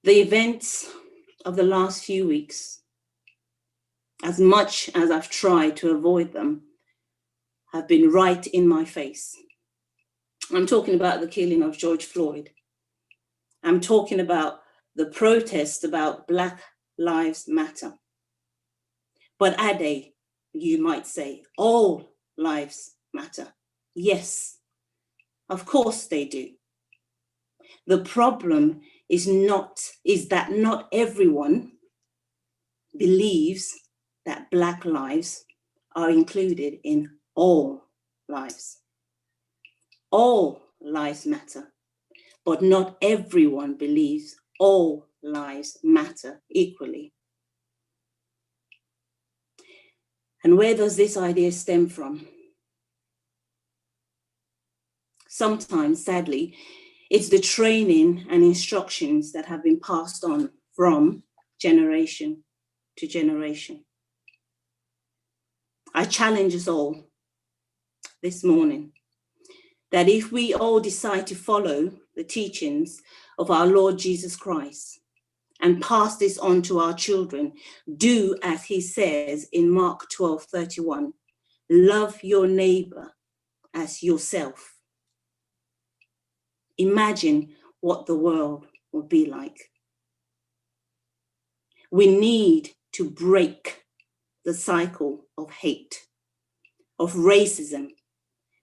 The events of the last few weeks, as much as I've tried to avoid them, have been right in my face. I'm talking about the killing of George Floyd. I'm talking about the protest about Black Lives Matter. But Ade, you might say, all lives matter. Yes, of course they do. The problem is that not everyone believes that Black lives are included in all lives. All lives matter, but not everyone believes all lives matter equally. And where does this idea stem from? Sometimes, sadly, it's the training and instructions that have been passed on from generation to generation. I challenge us all this morning that if we all decide to follow the teachings of our Lord Jesus Christ and pass this on to our children, do as he says in Mark 12:31, love your neighbor as yourself. Imagine what the world would be like. We need to break the cycle of hate, of racism,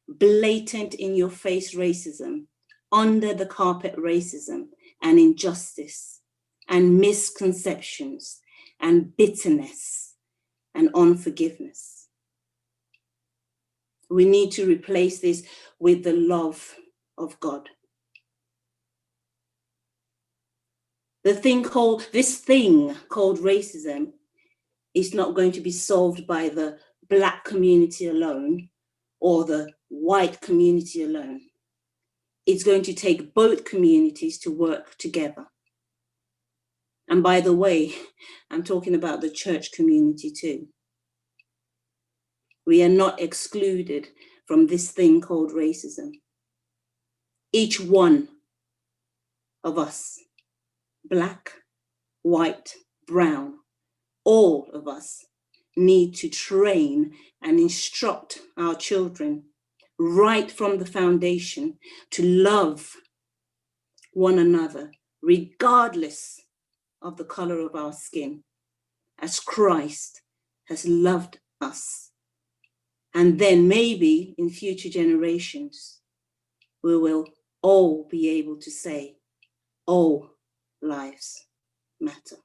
blatant in your face racism, under the carpet racism, and injustice, and misconceptions, and bitterness, and unforgiveness. We need to replace this with the love of God. This thing called racism is not going to be solved by the Black community alone or the white community alone. It's going to take both communities to work together. And by the way, I'm talking about the church community too. We are not excluded from this thing called racism. Each one of us, Black, white, brown, all of us need to train and instruct our children right from the foundation to love one another, regardless of the color of our skin, as Christ has loved us. And then maybe in future generations, we will all be able to say, all lives matter.